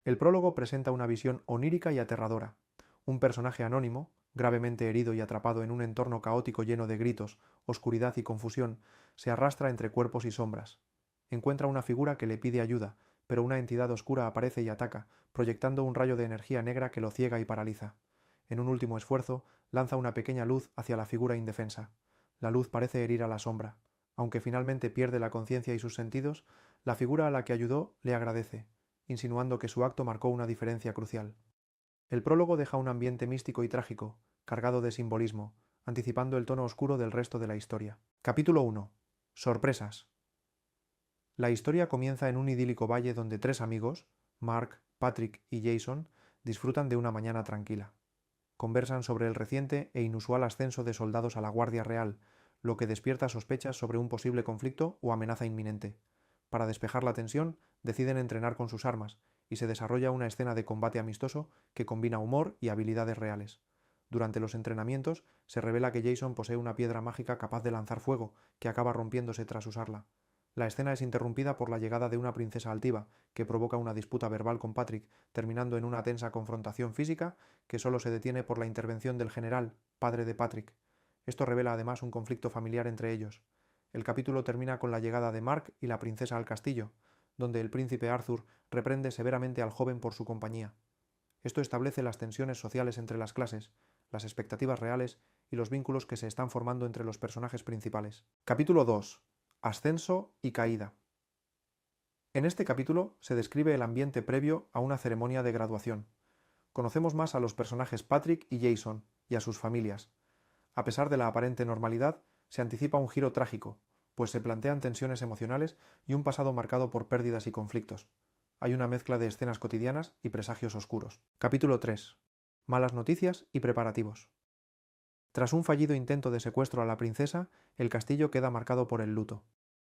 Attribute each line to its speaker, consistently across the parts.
Speaker 1: El prólogo presenta una visión onírica y aterradora. Un personaje anónimo, gravemente herido y atrapado en un entorno caótico lleno de gritos, oscuridad y confusión, se arrastra entre cuerpos y sombras. Encuentra una figura que le pide ayuda, pero una entidad oscura aparece y ataca, proyectando un rayo de energía negra que lo ciega y paraliza. En un último esfuerzo, lanza una pequeña luz hacia la figura indefensa. La luz parece herir a la sombra. Aunque finalmente pierde la conciencia y sus sentidos, la figura a la que ayudó le agradece, insinuando que su acto marcó una diferencia crucial. El prólogo deja un ambiente místico y trágico, cargado de simbolismo, anticipando el tono oscuro del resto de la historia. Capítulo 1. Sorpresas. La historia comienza en un idílico valle donde tres amigos, Mark, Patrick y Jason, disfrutan de una mañana tranquila. Conversan sobre el reciente e inusual ascenso de soldados a la Guardia Real, lo que despierta sospechas sobre un posible conflicto o amenaza inminente. Para despejar la tensión, deciden entrenar con sus armas, y se desarrolla una escena de combate amistoso que combina humor y habilidades reales. Durante los entrenamientos, se revela que Jason posee una piedra mágica capaz de lanzar fuego, que acaba rompiéndose tras usarla. La escena es interrumpida por la llegada de una princesa altiva, que provoca una disputa verbal con Patrick, terminando en una tensa confrontación física que solo se detiene por la intervención del general, padre de Patrick. Esto revela además un conflicto familiar entre ellos. El capítulo termina con la llegada de Mark y la princesa al castillo, donde el príncipe Arthur reprende severamente al joven por su compañía. Esto establece las tensiones sociales entre las clases, las expectativas reales y los vínculos que se están formando entre los personajes principales. Capítulo 2. Ascenso y caída. En este capítulo se describe el ambiente previo a una ceremonia de graduación. Conocemos más a los personajes Patrick y Jason, y a sus familias. A pesar de la aparente normalidad, se anticipa un giro trágico, pues se plantean tensiones emocionales y un pasado marcado por pérdidas y conflictos. Hay una mezcla de escenas cotidianas y presagios oscuros. Capítulo 3. Malas noticias y preparativos. Tras un fallido intento de secuestro a la princesa, el castillo queda marcado por el luto.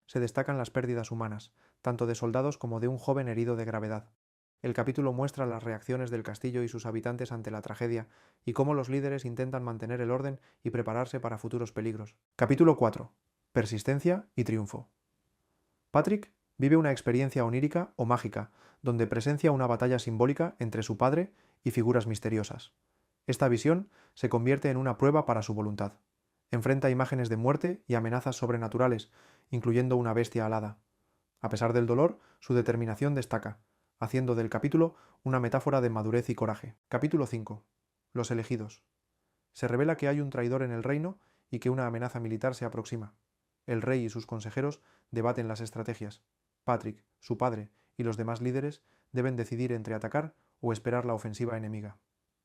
Speaker 1: Se destacan las pérdidas humanas, tanto de soldados como de un joven herido de gravedad. El capítulo muestra las reacciones del castillo y sus habitantes ante la tragedia y cómo los líderes intentan mantener el orden y prepararse para futuros peligros. Capítulo 4. Persistencia y triunfo. Patrick vive una experiencia onírica o mágica, donde presencia una batalla simbólica entre su padre y figuras misteriosas. Esta visión se convierte en una prueba para su voluntad. Enfrenta imágenes de muerte y amenazas sobrenaturales, incluyendo una bestia alada. A pesar del dolor, su determinación destaca, haciendo del capítulo una metáfora de madurez y coraje. Capítulo 5. Los elegidos. Se revela que hay un traidor en el reino y que una amenaza militar se aproxima. El rey y sus consejeros debaten las estrategias. Patrick, su padre y los demás líderes deben decidir entre atacar o esperar la ofensiva enemiga.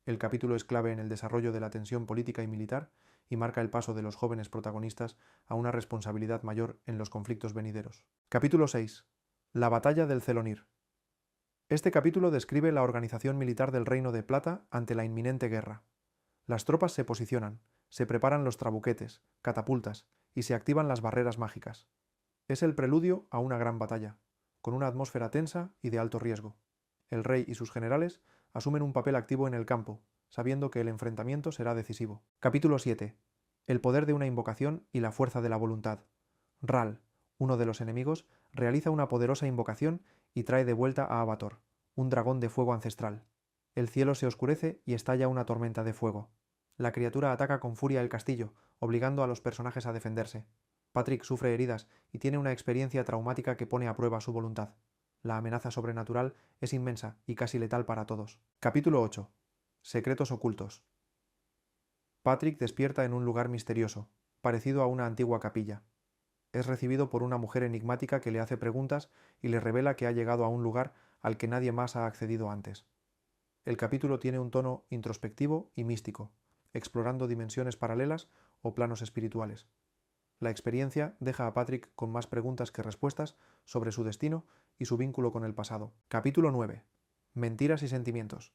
Speaker 1: El capítulo es clave en el desarrollo de la tensión política y militar y marca el paso de los jóvenes protagonistas a una responsabilidad mayor en los conflictos venideros. Capítulo 6. La batalla del Celonir. Este capítulo describe la organización militar del Reino de Plata ante la inminente guerra. Las tropas se posicionan, se preparan los trabuquetes, catapultas y se activan las barreras mágicas. Es el preludio a una gran batalla, con una atmósfera tensa y de alto riesgo. El rey y sus generales asumen un papel activo en el campo, sabiendo que el enfrentamiento será decisivo. Capítulo 7. El poder de una invocación y la fuerza de la voluntad. Ral, uno de los enemigos, realiza una poderosa invocación y trae de vuelta a Abator, un dragón de fuego ancestral. El cielo se oscurece y estalla una tormenta de fuego. La criatura ataca con furia el castillo, obligando a los personajes a defenderse. Patrick sufre heridas y tiene una experiencia traumática que pone a prueba su voluntad. La amenaza sobrenatural es inmensa y casi letal para todos. Capítulo 8. Secretos ocultos. Patrick despierta en un lugar misterioso, parecido a una antigua capilla. Es recibido por una mujer enigmática que le hace preguntas y le revela que ha llegado a un lugar al que nadie más ha accedido antes. El capítulo tiene un tono introspectivo y místico, explorando dimensiones paralelas o planos espirituales. La experiencia deja a Patrick con más preguntas que respuestas sobre su destino y su vínculo con el pasado. Capítulo 9. Mentiras y sentimientos.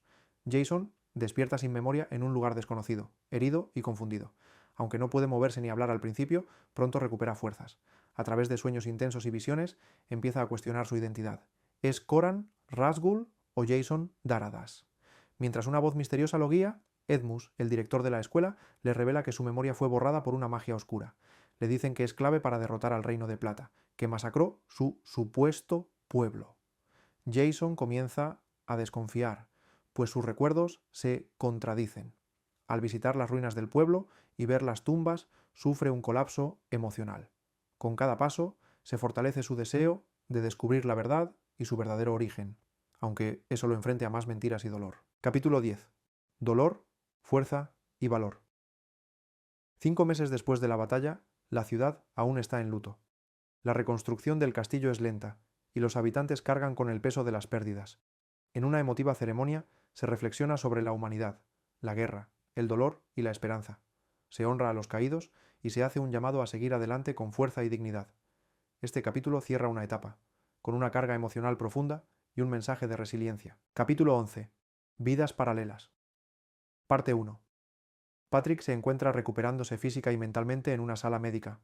Speaker 1: Jason despierta sin memoria en un lugar desconocido, herido y confundido. Aunque no puede moverse ni hablar al principio, pronto recupera fuerzas. A través de sueños intensos y visiones, empieza a cuestionar su identidad. ¿Es Coran, Razgul o Jason Daradas? Mientras una voz misteriosa lo guía, Edmus, el director de la escuela, le revela que su memoria fue borrada por una magia oscura. Le dicen que es clave para derrotar al Reino de Plata, que masacró su supuesto pueblo. Jason comienza a desconfiar, pues sus recuerdos se contradicen. Al visitar las ruinas del pueblo y ver las tumbas, sufre un colapso emocional. Con cada paso, se fortalece su deseo de descubrir la verdad y su verdadero origen, aunque eso lo enfrente a más mentiras y dolor. Capítulo 10. Dolor, fuerza y valor. 5 meses después de la batalla, la ciudad aún está en luto. La reconstrucción del castillo es lenta, y los habitantes cargan con el peso de las pérdidas. En una emotiva ceremonia se reflexiona sobre la humanidad, la guerra, el dolor y la esperanza. Se honra a los caídos y se hace un llamado a seguir adelante con fuerza y dignidad. Este capítulo cierra una etapa, con una carga emocional profunda y un mensaje de resiliencia. Capítulo 11. Vidas paralelas. Parte 1. Patrick se encuentra recuperándose física y mentalmente en una sala médica.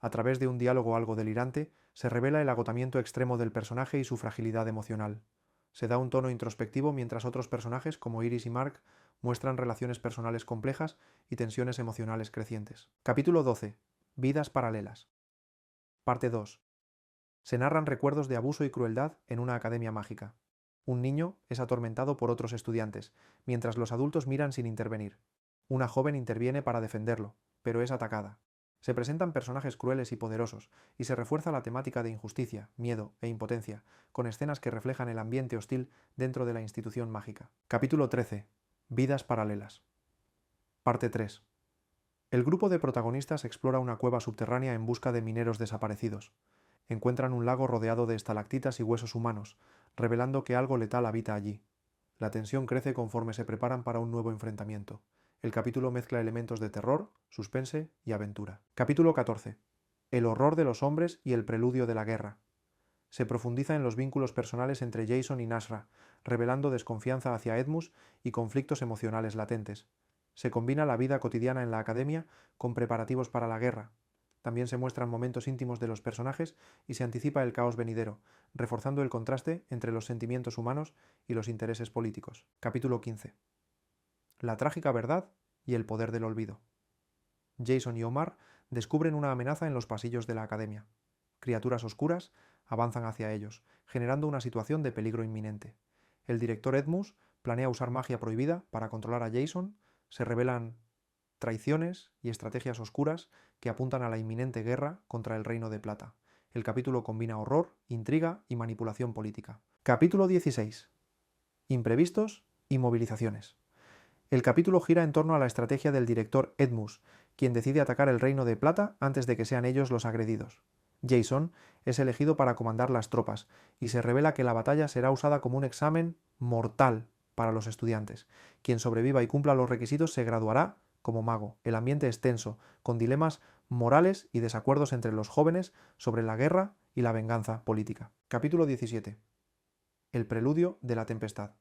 Speaker 1: A través de un diálogo algo delirante, se revela el agotamiento extremo del personaje y su fragilidad emocional. Se da un tono introspectivo mientras otros personajes, como Iris y Mark, muestran relaciones personales complejas y tensiones emocionales crecientes. Capítulo 12. Vidas paralelas. Parte 2. Se narran recuerdos de abuso y crueldad en una academia mágica. Un niño es atormentado por otros estudiantes, mientras los adultos miran sin intervenir. Una joven interviene para defenderlo, pero es atacada. Se presentan personajes crueles y poderosos, y se refuerza la temática de injusticia, miedo e impotencia, con escenas que reflejan el ambiente hostil dentro de la institución mágica. Capítulo 13. Vidas paralelas. Parte 3. El grupo de protagonistas explora una cueva subterránea en busca de mineros desaparecidos. Encuentran un lago rodeado de estalactitas y huesos humanos, revelando que algo letal habita allí. La tensión crece conforme se preparan para un nuevo enfrentamiento. El capítulo mezcla elementos de terror, suspense y aventura. Capítulo 14. El horror de los hombres y el preludio de la guerra. Se profundiza en los vínculos personales entre Jason y Nashra, revelando desconfianza hacia Edmus y conflictos emocionales latentes. Se combina la vida cotidiana en la academia con preparativos para la guerra. También se muestran momentos íntimos de los personajes y se anticipa el caos venidero, reforzando el contraste entre los sentimientos humanos y los intereses políticos. Capítulo 15. La trágica verdad y el poder del olvido. Jason y Omar descubren una amenaza en los pasillos de la academia. Criaturas oscuras avanzan hacia ellos, generando una situación de peligro inminente. El director Edmus planea usar magia prohibida para controlar a Jason. Se revelan traiciones y estrategias oscuras que apuntan a la inminente guerra contra el Reino de Plata. El capítulo combina horror, intriga y manipulación política. Capítulo 16. Imprevistos y movilizaciones. El capítulo gira en torno a la estrategia del director Edmus, quien decide atacar el Reino de Plata antes de que sean ellos los agredidos. Jason es elegido para comandar las tropas, y se revela que la batalla será usada como un examen mortal para los estudiantes. Quien sobreviva y cumpla los requisitos se graduará como mago. El ambiente es tenso, con dilemas morales y desacuerdos entre los jóvenes sobre la guerra y la venganza política. Capítulo 17. El preludio de la tempestad.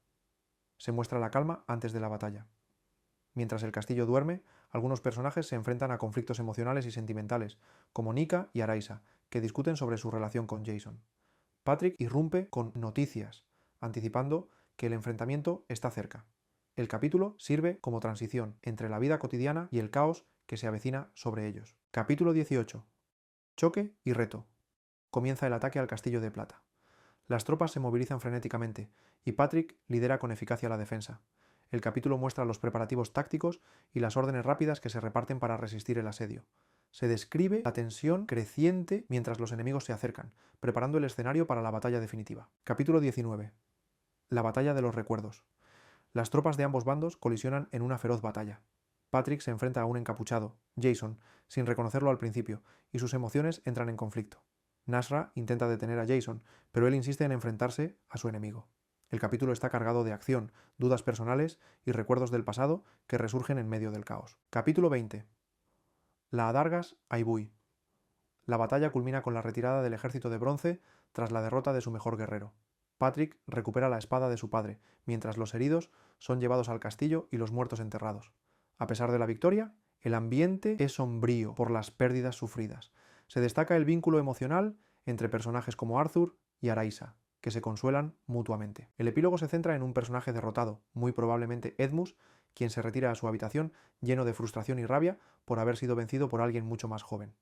Speaker 1: Se muestra la calma antes de la batalla. Mientras el castillo duerme, algunos personajes se enfrentan a conflictos emocionales y sentimentales, como Nika y Araisa, que discuten sobre su relación con Jason. Patrick irrumpe con noticias, anticipando que el enfrentamiento está cerca. El capítulo sirve como transición entre la vida cotidiana y el caos que se avecina sobre ellos. Capítulo 18. Choque y reto. Comienza el ataque al castillo de plata. Las tropas se movilizan frenéticamente, y Patrick lidera con eficacia la defensa. El capítulo muestra los preparativos tácticos y las órdenes rápidas que se reparten para resistir el asedio. Se describe la tensión creciente mientras los enemigos se acercan, preparando el escenario para la batalla definitiva. Capítulo 19. La batalla de los recuerdos. Las tropas de ambos bandos colisionan en una feroz batalla. Patrick se enfrenta a un encapuchado, Jason, sin reconocerlo al principio, y sus emociones entran en conflicto. Nashra intenta detener a Jason, pero él insiste en enfrentarse a su enemigo. El capítulo está cargado de acción, dudas personales y recuerdos del pasado que resurgen en medio del caos. Capítulo 20. La Adargas Aibui. La batalla culmina con la retirada del ejército de bronce tras la derrota de su mejor guerrero. Patrick recupera la espada de su padre, mientras los heridos son llevados al castillo y los muertos enterrados. A pesar de la victoria, el ambiente es sombrío por las pérdidas sufridas. Se destaca el vínculo emocional entre personajes como Arthur y Araisa, que se consuelan mutuamente. El epílogo se centra en un personaje derrotado, muy probablemente Edmus, quien se retira a su habitación lleno de frustración y rabia por haber sido vencido por alguien mucho más joven.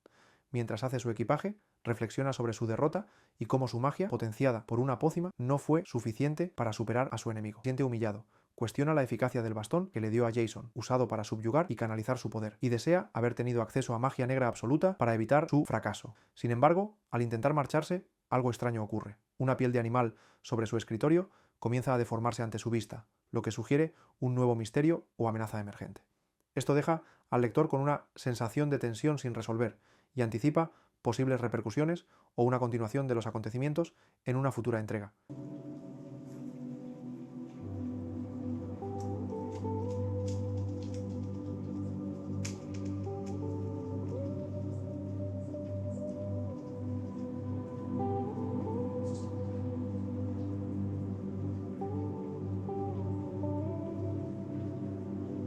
Speaker 1: Mientras hace su equipaje, reflexiona sobre su derrota y cómo su magia, potenciada por una pócima, no fue suficiente para superar a su enemigo. Se siente humillado. Cuestiona la eficacia del bastón que le dio a Jason, usado para subyugar y canalizar su poder, y desea haber tenido acceso a magia negra absoluta para evitar su fracaso. Sin embargo, al intentar marcharse, algo extraño ocurre. Una piel de animal sobre su escritorio comienza a deformarse ante su vista, lo que sugiere un nuevo misterio o amenaza emergente. Esto deja al lector con una sensación de tensión sin resolver y anticipa posibles repercusiones o una continuación de los acontecimientos en una futura entrega.